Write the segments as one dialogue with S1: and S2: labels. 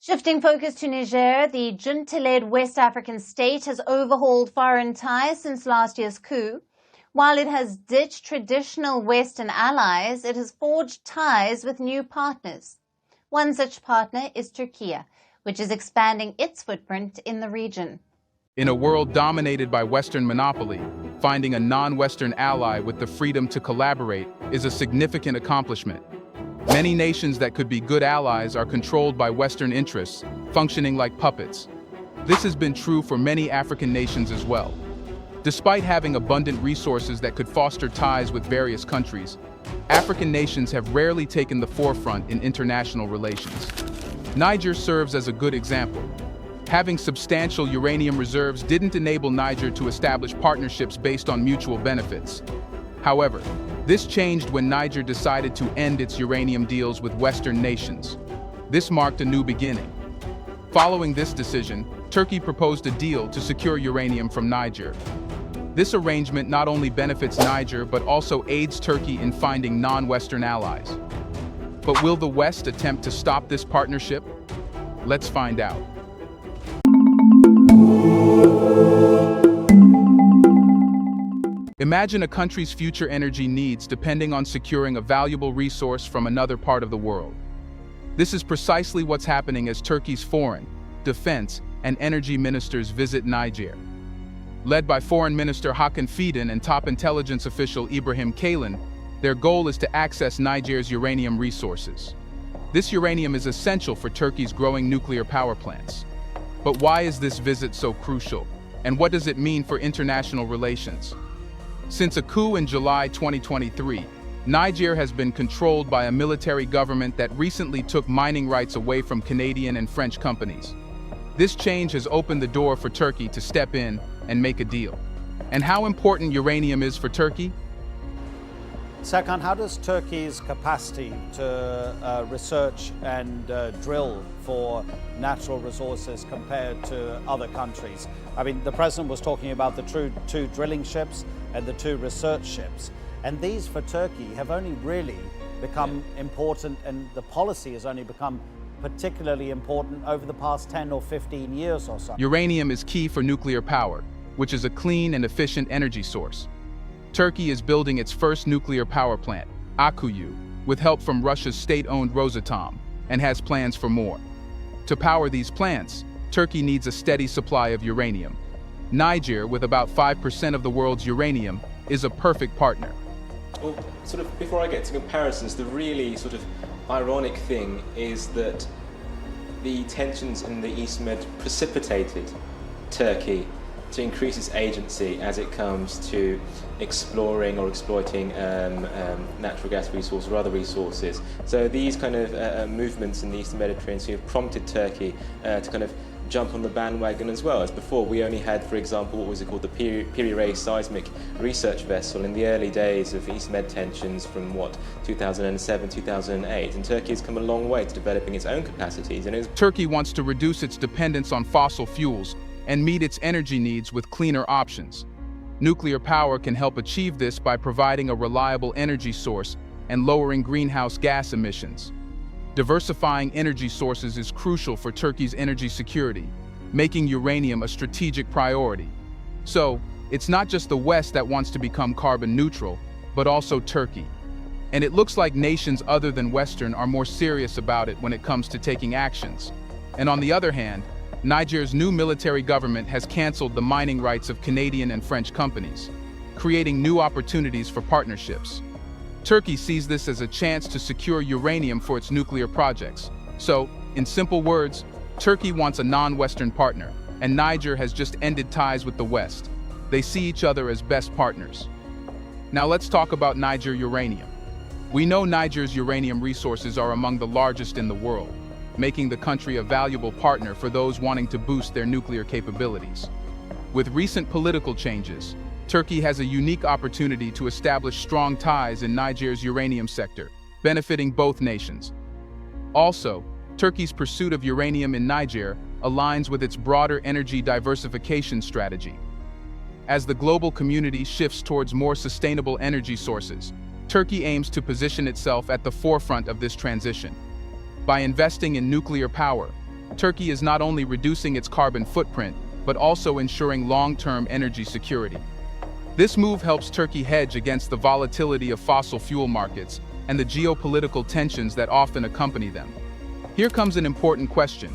S1: Shifting focus to Niger, the junta-led West African state has overhauled foreign ties since last year's coup. While it has ditched traditional Western allies, it has forged ties with new partners. One such partner is Turkey, which is expanding its footprint in the region.
S2: In a world dominated by Western monopoly, finding a non-Western ally with the freedom to collaborate is a significant accomplishment. Many nations that could be good allies are controlled by Western interests, functioning like puppets. This has been true for many African nations as well. Despite having abundant resources that could foster ties with various countries, African nations have rarely taken the forefront in international relations. Niger serves as a good example. Having substantial uranium reserves didn't enable Niger to establish partnerships based on mutual benefits. However, this changed when Niger decided to end its uranium deals with Western nations. This marked a new beginning. Following this decision, Turkey proposed a deal to secure uranium from Niger. This arrangement not only benefits Niger but also aids Turkey in finding non-Western allies. But will the West attempt to stop this partnership? Let's find out. Imagine a country's future energy needs depending on securing a valuable resource from another part of the world. This is precisely what's happening as Turkey's foreign, defense, and energy ministers visit Niger. Led by Foreign Minister Hakan Fidan and top intelligence official Ibrahim Kalin, their goal is to access Niger's uranium resources. This uranium is essential for Turkey's growing nuclear power plants. But why is this visit so crucial? And what does it mean for international relations? Since a coup in July 2023, Niger has been controlled by a military government that recently took mining rights away from Canadian and French companies. This change has opened the door for Turkey to step in and make a deal. And how important uranium is for Turkey?
S3: Serkan, how does Turkey's capacity to research and drill for natural resources compared to other countries? I mean, the president was talking about the two drilling ships and the two research ships. And these for Turkey have only really become important, and the policy has only become particularly important over the past 10 or 15 years or so.
S2: Uranium is key for nuclear power, which is a clean and efficient energy source. Turkey is building its first nuclear power plant, Akuyu, with help from Russia's state-owned Rosatom, and has plans for more. To power these plants, Turkey needs a steady supply of uranium. Niger, with about 5% of the world's uranium, is a perfect partner.
S4: Well, sort of before I get to comparisons, the really sort of ironic thing is that the tensions in the East Med precipitated Turkey to increase its agency as it comes to exploring or exploiting natural gas resources or other resources. So these kind of movements in the Eastern Mediterranean Sea have prompted Turkey to kind of jump on the bandwagon as well. As before, we only had, for example, what was it called, the Piri seismic research vessel in the early days of East Med tensions from 2007, 2008, and Turkey has come a long way to developing its own capacities. And
S2: Turkey wants to reduce its dependence on fossil fuels and meet its energy needs with cleaner options. Nuclear power can help achieve this by providing a reliable energy source and lowering greenhouse gas emissions. Diversifying energy sources is crucial for Turkey's energy security, making uranium a strategic priority. So, it's not just the West that wants to become carbon neutral, but also Turkey. And it looks like nations other than Western are more serious about it when it comes to taking actions. And on the other hand, Niger's new military government has canceled the mining rights of Canadian and French companies, creating new opportunities for partnerships. Turkey sees this as a chance to secure uranium for its nuclear projects. So, in simple words, Turkey wants a non-Western partner, and Niger has just ended ties with the West. They see each other as best partners. Now let's talk about Niger uranium. We know Niger's uranium resources are among the largest in the world, making the country a valuable partner for those wanting to boost their nuclear capabilities. With recent political changes, Turkey has a unique opportunity to establish strong ties in Niger's uranium sector, benefiting both nations. Also, Turkey's pursuit of uranium in Niger aligns with its broader energy diversification strategy. As the global community shifts towards more sustainable energy sources, Turkey aims to position itself at the forefront of this transition. By investing in nuclear power, Turkey is not only reducing its carbon footprint, but also ensuring long-term energy security. This move helps Turkey hedge against the volatility of fossil fuel markets and the geopolitical tensions that often accompany them. Here comes an important question.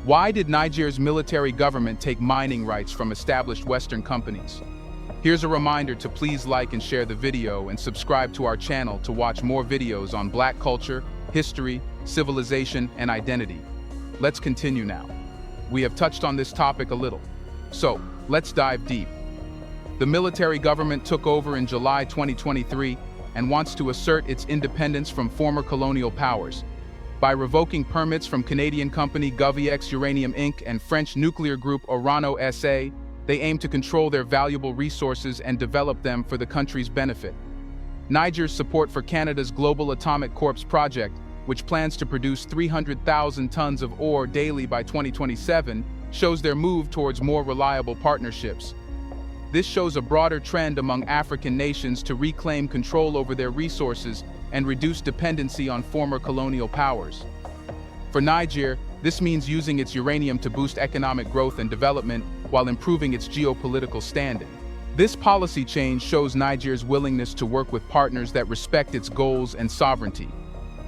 S2: Why did Niger's military government take mining rights from established Western companies? Here's a reminder to please like and share the video and subscribe to our channel to watch more videos on Black culture, history, civilization, and identity. Let's continue now. We have touched on this topic a little, so let's dive deep. The military government took over in July 2023 and wants to assert its independence from former colonial powers. By revoking permits from Canadian company GovEx Uranium Inc. and French nuclear group Orano SA, they aim to control their valuable resources and develop them for the country's benefit. Niger's support for Canada's Global Atomic Corps project, which plans to produce 300,000 tons of ore daily by 2027, shows their move towards more reliable partnerships. This shows a broader trend among African nations to reclaim control over their resources and reduce dependency on former colonial powers. For Niger, this means using its uranium to boost economic growth and development while improving its geopolitical standing. This policy change shows Niger's willingness to work with partners that respect its goals and sovereignty.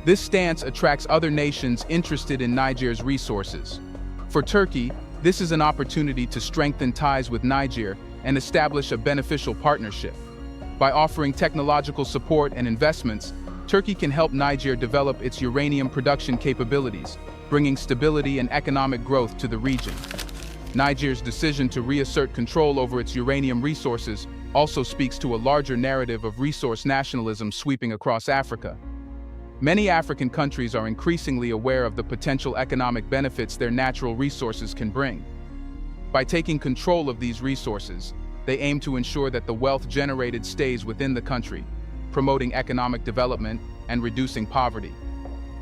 S2: This stance attracts other nations interested in Niger's resources. For Turkey, this is an opportunity to strengthen ties with Niger and establish a beneficial partnership. By offering technological support and investments, Turkey can help Niger develop its uranium production capabilities, bringing stability and economic growth to the region. Niger's decision to reassert control over its uranium resources also speaks to a larger narrative of resource nationalism sweeping across Africa. Many African countries are increasingly aware of the potential economic benefits their natural resources can bring. By taking control of these resources, they aim to ensure that the wealth generated stays within the country, promoting economic development and reducing poverty.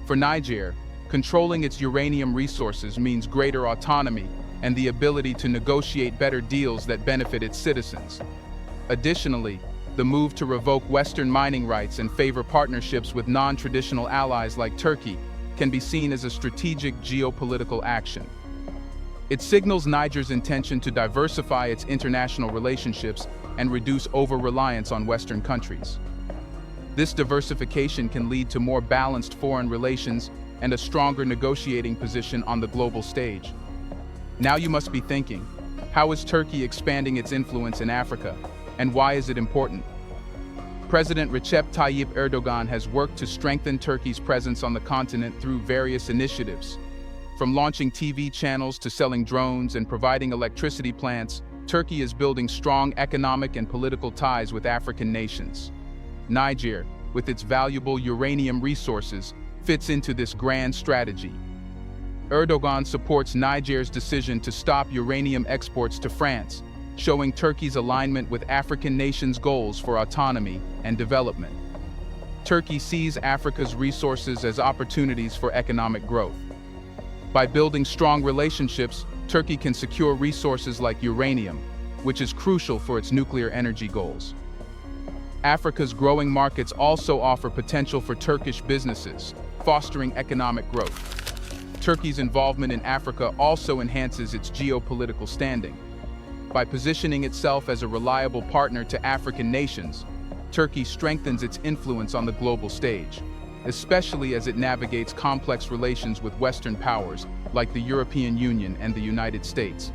S2: For Niger, controlling its uranium resources means greater autonomy and the ability to negotiate better deals that benefit its citizens. Additionally, the move to revoke Western mining rights and favor partnerships with non-traditional allies like Turkey can be seen as a strategic geopolitical action. It signals Niger's intention to diversify its international relationships and reduce over-reliance on Western countries. This diversification can lead to more balanced foreign relations and a stronger negotiating position on the global stage. Now you must be thinking, how is Turkey expanding its influence in Africa, and why is it important? President Recep Tayyip Erdogan has worked to strengthen Turkey's presence on the continent through various initiatives. From launching TV channels to selling drones and providing electricity plants, Turkey is building strong economic and political ties with African nations. Niger, with its valuable uranium resources, fits into this grand strategy. Erdogan supports Niger's decision to stop uranium exports to France, showing Turkey's alignment with African nations' goals for autonomy and development. Turkey sees Africa's resources as opportunities for economic growth. By building strong relationships, Turkey can secure resources like uranium, which is crucial for its nuclear energy goals. Africa's growing markets also offer potential for Turkish businesses, fostering economic growth. Turkey's involvement in Africa also enhances its geopolitical standing. By positioning itself as a reliable partner to African nations, Turkey strengthens its influence on the global stage, especially as it navigates complex relations with Western powers like the European Union and the United States.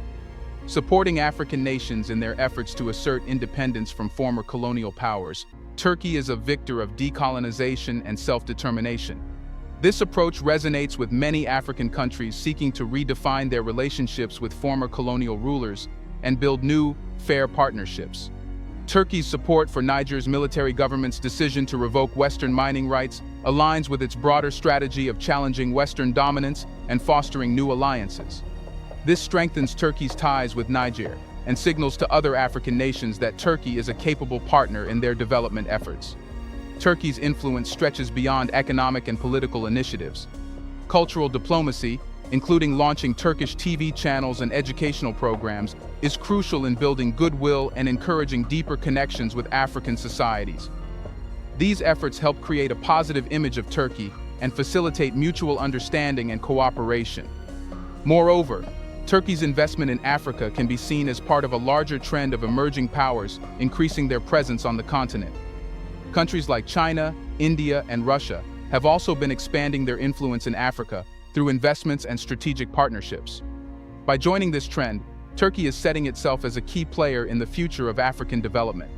S2: Supporting African nations in their efforts to assert independence from former colonial powers, Turkey is a victor of decolonization and self-determination. This approach resonates with many African countries seeking to redefine their relationships with former colonial rulers and build new, fair partnerships. Turkey's support for Niger's military government's decision to revoke Western mining rights aligns with its broader strategy of challenging Western dominance and fostering new alliances. This strengthens Turkey's ties with Niger and signals to other African nations that Turkey is a capable partner in their development efforts. Turkey's influence stretches beyond economic and political initiatives. Cultural diplomacy, including launching Turkish TV channels and educational programs, is crucial in building goodwill and encouraging deeper connections with African societies. These efforts help create a positive image of Turkey and facilitate mutual understanding and cooperation. Moreover, Turkey's investment in Africa can be seen as part of a larger trend of emerging powers increasing their presence on the continent. Countries like China, India, and Russia have also been expanding their influence in Africa through investments and strategic partnerships. By joining this trend, Turkey is setting itself as a key player in the future of African development.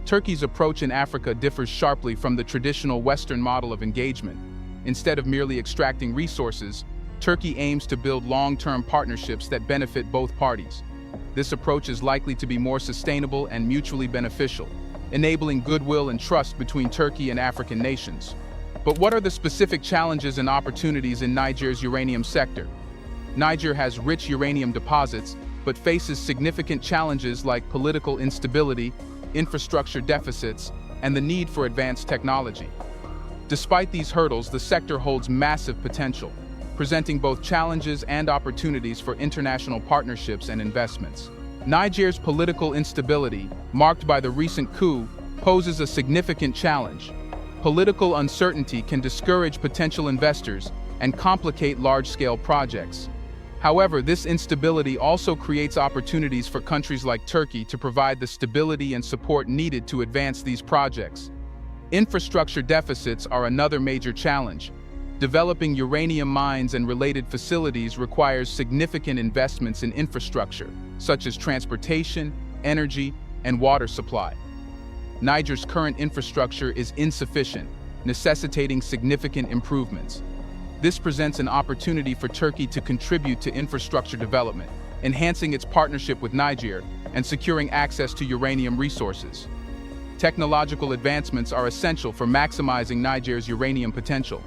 S2: Turkey's approach in Africa differs sharply from the traditional Western model of engagement. Instead of merely extracting resources, Turkey aims to build long-term partnerships that benefit both parties. This approach is likely to be more sustainable and mutually beneficial, enabling goodwill and trust between Turkey and African nations. But what are the specific challenges and opportunities in Niger's uranium sector? Niger has rich uranium deposits, but faces significant challenges like political instability, infrastructure deficits, and the need for advanced technology. Despite these hurdles, the sector holds massive potential, presenting both challenges and opportunities for international partnerships and investments. Niger's political instability, marked by the recent coup, poses a significant challenge. Political uncertainty can discourage potential investors and complicate large-scale projects. However, this instability also creates opportunities for countries like Turkey to provide the stability and support needed to advance these projects. Infrastructure deficits are another major challenge. Developing uranium mines and related facilities requires significant investments in infrastructure, such as transportation, energy, and water supply. Niger's current infrastructure is insufficient, necessitating significant improvements. This presents an opportunity for Turkey to contribute to infrastructure development, enhancing its partnership with Niger and securing access to uranium resources. Technological advancements are essential for maximizing Niger's uranium potential.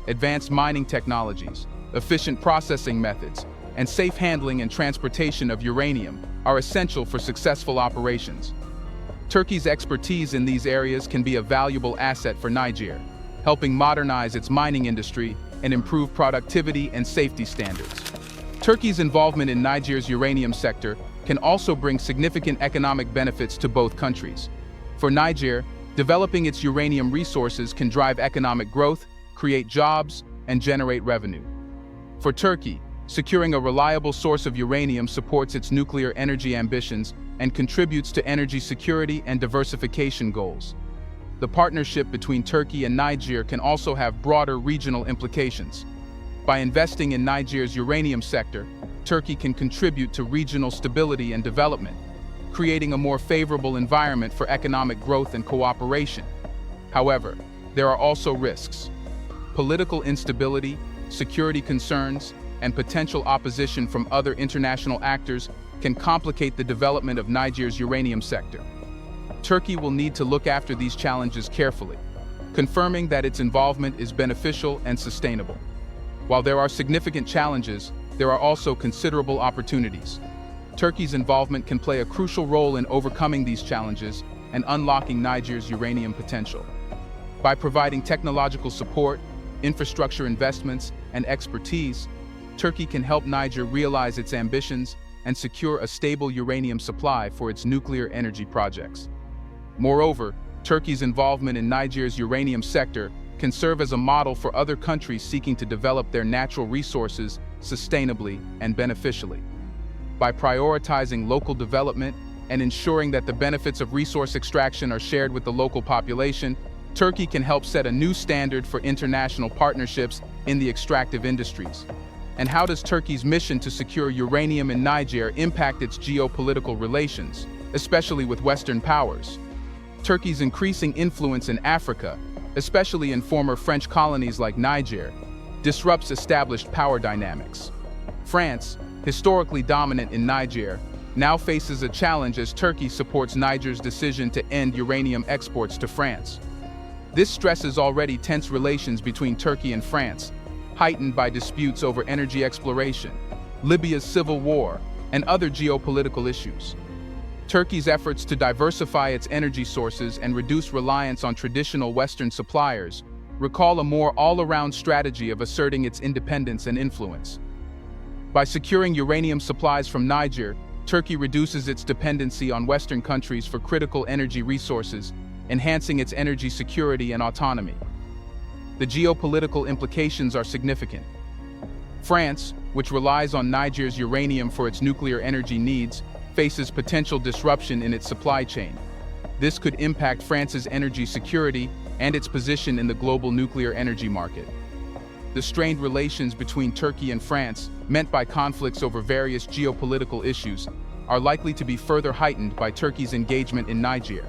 S2: Advanced mining technologies, efficient processing methods, and safe handling and transportation of uranium are essential for successful operations. Turkey's expertise in these areas can be a valuable asset for Niger, helping modernize its mining industry and improve productivity and safety standards. Turkey's involvement in Niger's uranium sector can also bring significant economic benefits to both countries. For Niger, developing its uranium resources can drive economic growth, create jobs, and generate revenue. For Turkey, securing a reliable source of uranium supports its nuclear energy ambitions and contributes to energy security and diversification goals. The partnership between Turkey and Niger can also have broader regional implications. By investing in Niger's uranium sector, Turkey can contribute to regional stability and development, creating a more favorable environment for economic growth and cooperation. However, there are also risks. Political instability, security concerns, and potential opposition from other international actors can complicate the development of Niger's uranium sector. Turkey will need to look after these challenges carefully, confirming that its involvement is beneficial and sustainable. While there are significant challenges, there are also considerable opportunities. Turkey's involvement can play a crucial role in overcoming these challenges and unlocking Niger's uranium potential. By providing technological support, infrastructure investments, and expertise, Turkey can help Niger realize its ambitions and secure a stable uranium supply for its nuclear energy projects. Moreover, Turkey's involvement in Niger's uranium sector can serve as a model for other countries seeking to develop their natural resources sustainably and beneficially. By prioritizing local development and ensuring that the benefits of resource extraction are shared with the local population, Turkey can help set a new standard for international partnerships in the extractive industries. And how does Turkey's mission to secure uranium in Niger impact its geopolitical relations, especially with Western powers? Turkey's increasing influence in Africa, especially in former French colonies like Niger, disrupts established power dynamics. France, historically dominant in Niger, now faces a challenge as Turkey supports Niger's decision to end uranium exports to France. This stresses already tense relations between Turkey and France, heightened by disputes over energy exploration, Libya's civil war, and other geopolitical issues. Turkey's efforts to diversify its energy sources and reduce reliance on traditional Western suppliers recall a more all-around strategy of asserting its independence and influence. By securing uranium supplies from Niger, Turkey reduces its dependency on Western countries for critical energy resources, enhancing its energy security and autonomy. The geopolitical implications are significant. France, which relies on Niger's uranium for its nuclear energy needs, faces potential disruption in its supply chain. This could impact France's energy security and its position in the global nuclear energy market. The strained relations between Turkey and France, meant by conflicts over various geopolitical issues, are likely to be further heightened by Turkey's engagement in Niger.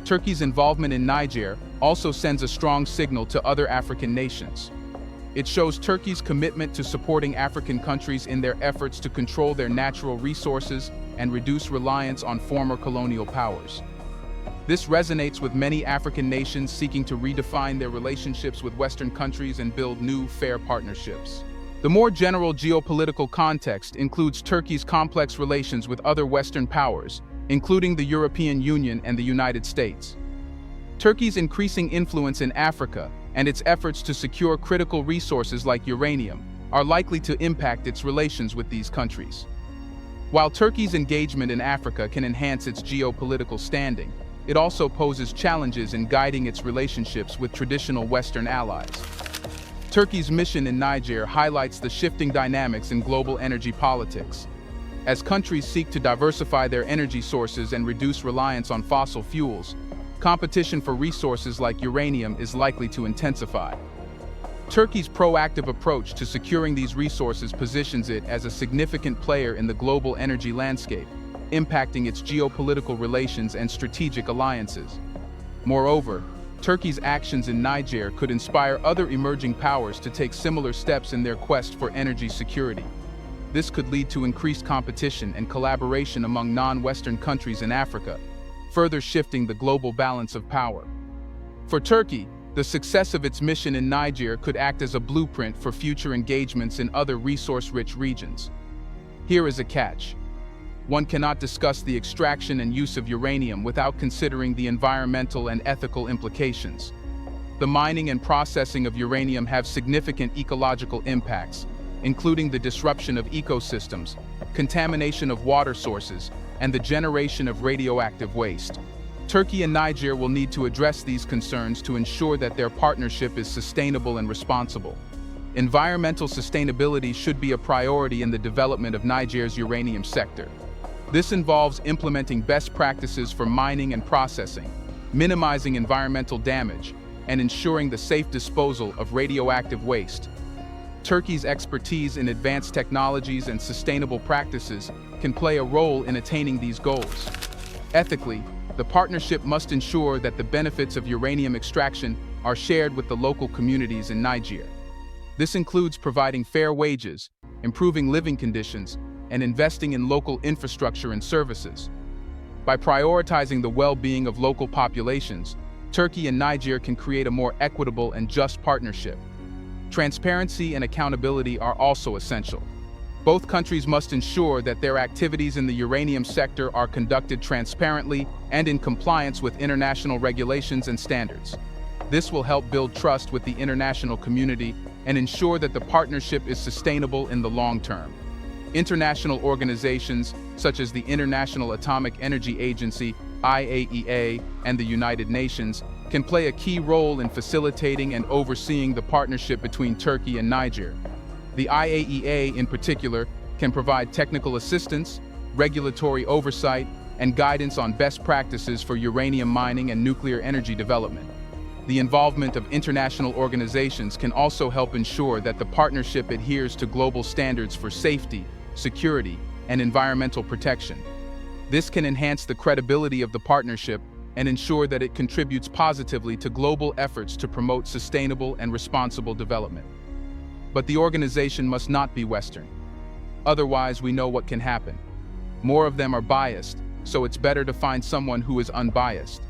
S2: Turkey's involvement in Niger also sends a strong signal to other African nations. It shows Turkey's commitment to supporting African countries in their efforts to control their natural resources and reduce reliance on former colonial powers. This resonates with many African nations seeking to redefine their relationships with Western countries and build new, fair partnerships. The more general geopolitical context includes Turkey's complex relations with other Western powers, including the European Union and the United States. Turkey's increasing influence in Africa and its efforts to secure critical resources like uranium are likely to impact its relations with these countries. While Turkey's engagement in Africa can enhance its geopolitical standing, it also poses challenges in guiding its relationships with traditional Western allies. Turkey's mission in Niger highlights the shifting dynamics in global energy politics. As countries seek to diversify their energy sources and reduce reliance on fossil fuels, competition for resources like uranium is likely to intensify. Turkey's proactive approach to securing these resources positions it as a significant player in the global energy landscape, impacting its geopolitical relations and strategic alliances. Moreover, Turkey's actions in Niger could inspire other emerging powers to take similar steps in their quest for energy security. This could lead to increased competition and collaboration among non-Western countries in Africa, further shifting the global balance of power. For Turkey, the success of its mission in Niger could act as a blueprint for future engagements in other resource-rich regions. Here is a catch. One cannot discuss the extraction and use of uranium without considering the environmental and ethical implications. The mining and processing of uranium have significant ecological impacts, including the disruption of ecosystems, contamination of water sources, and the generation of radioactive waste. Turkey and Niger will need to address these concerns to ensure that their partnership is sustainable and responsible. Environmental sustainability should be a priority in the development of Niger's uranium sector. This involves implementing best practices for mining and processing, minimizing environmental damage, and ensuring the safe disposal of radioactive waste. Turkey's expertise in advanced technologies and sustainable practices can play a role in attaining these goals. Ethically, the partnership must ensure that the benefits of uranium extraction are shared with the local communities in Niger. This includes providing fair wages, improving living conditions, and investing in local infrastructure and services. By prioritizing the well-being of local populations, Turkey and Niger can create a more equitable and just partnership. Transparency and accountability are also essential. Both countries must ensure that their activities in the uranium sector are conducted transparently and in compliance with international regulations and standards. This will help build trust with the international community and ensure that the partnership is sustainable in the long term. International organizations such as the International Atomic Energy Agency, IAEA, and the United Nations can play a key role in facilitating and overseeing the partnership between Turkey and Niger. The IAEA, in particular, can provide technical assistance, regulatory oversight, and guidance on best practices for uranium mining and nuclear energy development. The involvement of international organizations can also help ensure that the partnership adheres to global standards for safety, security, and environmental protection. This can enhance the credibility of the partnership and ensure that it contributes positively to global efforts to promote sustainable and responsible development. But the organization must not be Western. Otherwise, we know what can happen. More of them are biased, so it's better to find someone who is unbiased.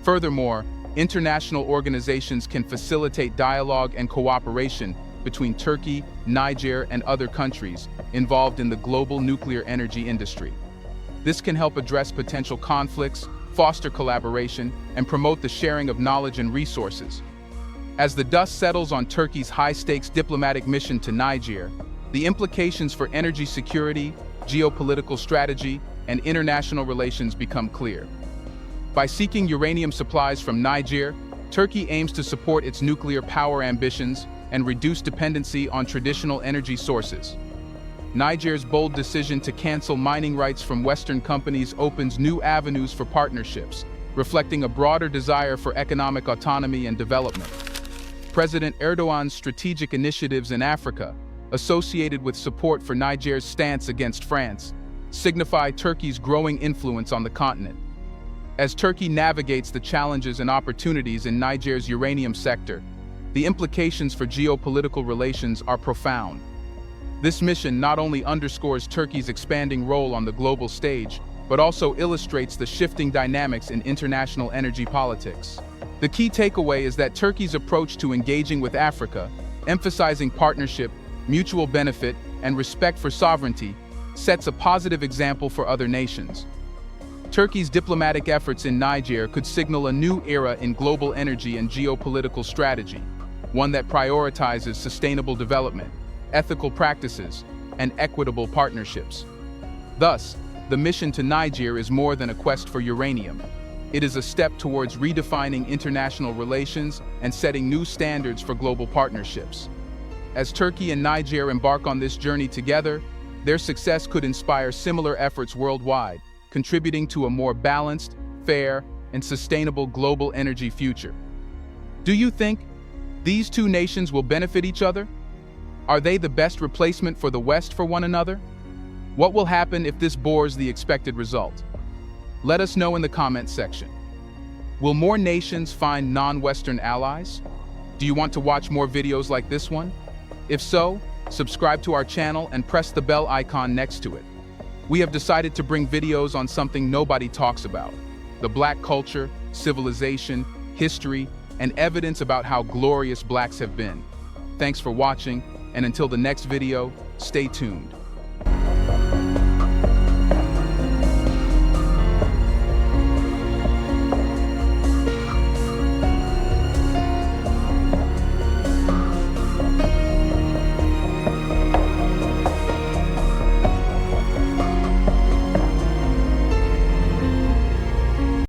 S2: Furthermore, international organizations can facilitate dialogue and cooperation between Turkey, Niger, and other countries involved in the global nuclear energy industry. This can help address potential conflicts, foster collaboration, and promote the sharing of knowledge and resources. As the dust settles on Turkey's high-stakes diplomatic mission to Niger, the implications for energy security, geopolitical strategy, and international relations become clear. By seeking uranium supplies from Niger, Turkey aims to support its nuclear power ambitions, and reduce dependency on traditional energy sources. Niger's bold decision to cancel mining rights from Western companies opens new avenues for partnerships, reflecting a broader desire for economic autonomy and development. President Erdogan's strategic initiatives in Africa, associated with support for Niger's stance against France, signify Turkey's growing influence on the continent. As Turkey navigates the challenges and opportunities in Niger's uranium sector, the implications for geopolitical relations are profound. This mission not only underscores Turkey's expanding role on the global stage, but also illustrates the shifting dynamics in international energy politics. The key takeaway is that Turkey's approach to engaging with Africa, emphasizing partnership, mutual benefit, and respect for sovereignty, sets a positive example for other nations. Turkey's diplomatic efforts in Niger could signal a new era in global energy and geopolitical strategy, one that prioritizes sustainable development, ethical practices, and equitable partnerships. Thus, the mission to Niger is more than a quest for uranium. It is a step towards redefining international relations and setting new standards for global partnerships. As Turkey and Niger embark on this journey together, their success could inspire similar efforts worldwide, contributing to a more balanced, fair, and sustainable global energy future. Do you think these two nations will benefit each other? Are they the best replacement for the West for one another? What will happen if this bores the expected result? Let us know in the comments section. Will more nations find non-Western allies? Do you want to watch more videos like this one? If so, subscribe to our channel and press the bell icon next to it. We have decided to bring videos on something nobody talks about: the Black culture, civilization, history, and evidence about how glorious Blacks have been. Thanks for watching, and until the next video, stay tuned.